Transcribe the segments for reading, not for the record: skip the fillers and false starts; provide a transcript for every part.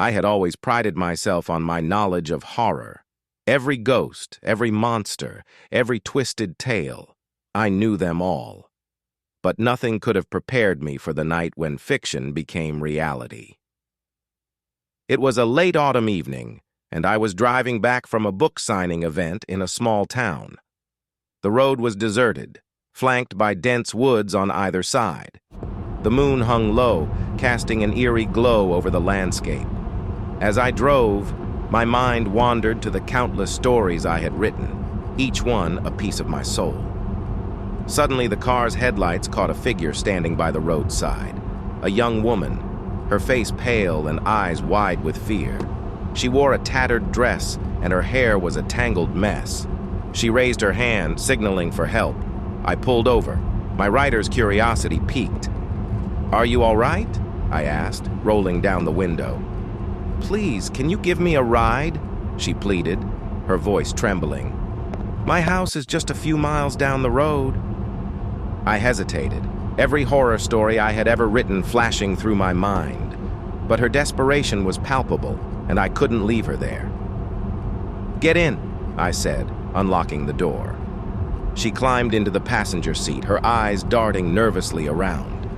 I had always prided myself on my knowledge of horror. Every ghost, every monster, every twisted tale, I knew them all. But nothing could have prepared me for the night when fiction became reality. It was a late autumn evening, and I was driving back from a book signing event in a small town. The road was deserted, flanked by dense woods on either side. The moon hung low, casting an eerie glow over the landscape. As I drove, my mind wandered to the countless stories I had written, each one a piece of my soul. Suddenly, the car's headlights caught a figure standing by the roadside, a young woman, her face pale and eyes wide with fear. She wore a tattered dress, and her hair was a tangled mess. She raised her hand, signaling for help. I pulled over. My rider's curiosity piqued. "Are you all right?" I asked, rolling down the window. "Please, can you give me a ride?" she pleaded, her voice trembling. "My house is just a few miles down the road." I hesitated, every horror story I had ever written flashing through my mind. But her desperation was palpable, and I couldn't leave her there. "Get in," I said, unlocking the door. She climbed into the passenger seat, her eyes darting nervously around.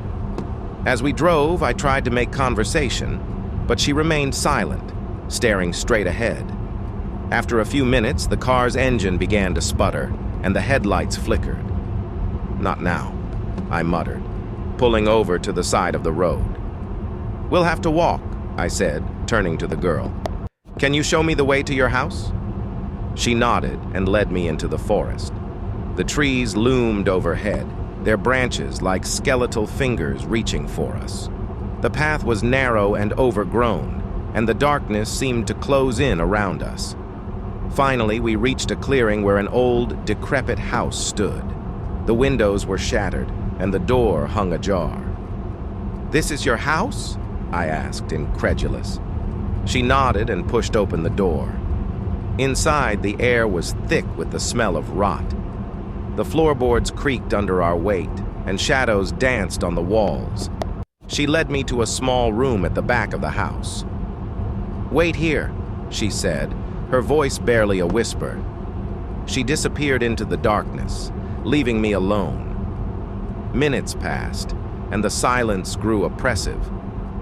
As we drove, I tried to make conversation, but she remained silent, staring straight ahead. After a few minutes, the car's engine began to sputter, and the headlights flickered. "Not now," I muttered, pulling over to the side of the road. "We'll have to walk," I said, turning to the girl. "Can you show me the way to your house?" She nodded and led me into the forest. The trees loomed overhead, their branches like skeletal fingers reaching for us. The path was narrow and overgrown, and the darkness seemed to close in around us. Finally, we reached a clearing where an old, decrepit house stood. The windows were shattered, and the door hung ajar. "This is your house?" I asked, incredulous. She nodded and pushed open the door. Inside, the air was thick with the smell of rot. The floorboards creaked under our weight, and shadows danced on the walls. She led me to a small room at the back of the house. "Wait here," she said, her voice barely a whisper. She disappeared into the darkness, leaving me alone. Minutes passed, and the silence grew oppressive.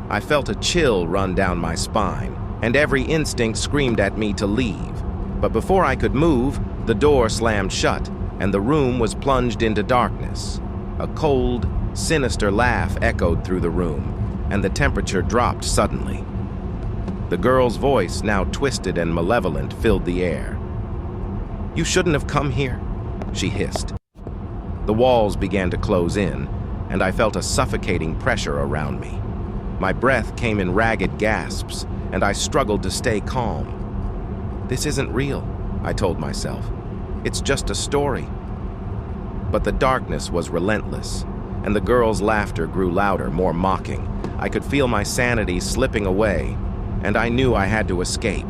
I felt a chill run down my spine, and every instinct screamed at me to leave. But before I could move, the door slammed shut, and the room was plunged into darkness. A cold, sinister laugh echoed through the room, and the temperature dropped suddenly. The girl's voice, now twisted and malevolent, filled the air. "You shouldn't have come here," she hissed. The walls began to close in, and I felt a suffocating pressure around me. My breath came in ragged gasps, and I struggled to stay calm. "This isn't real," I told myself. "It's just a story." But the darkness was relentless, and the girl's laughter grew louder, more mocking. I could feel my sanity slipping away, and I knew I had to escape.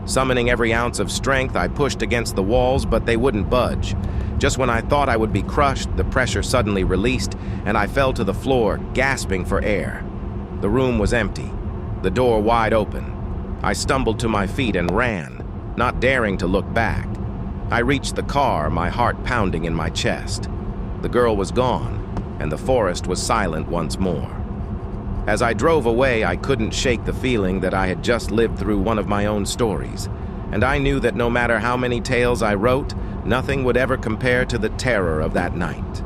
Summoning every ounce of strength, I pushed against the walls, but they wouldn't budge. Just when I thought I would be crushed, the pressure suddenly released, and I fell to the floor, gasping for air. The room was empty, the door wide open. I stumbled to my feet and ran, not daring to look back. I reached the car, my heart pounding in my chest. The girl was gone, and the forest was silent once more. As I drove away, I couldn't shake the feeling that I had just lived through one of my own stories, and I knew that no matter how many tales I wrote, nothing would ever compare to the terror of that night.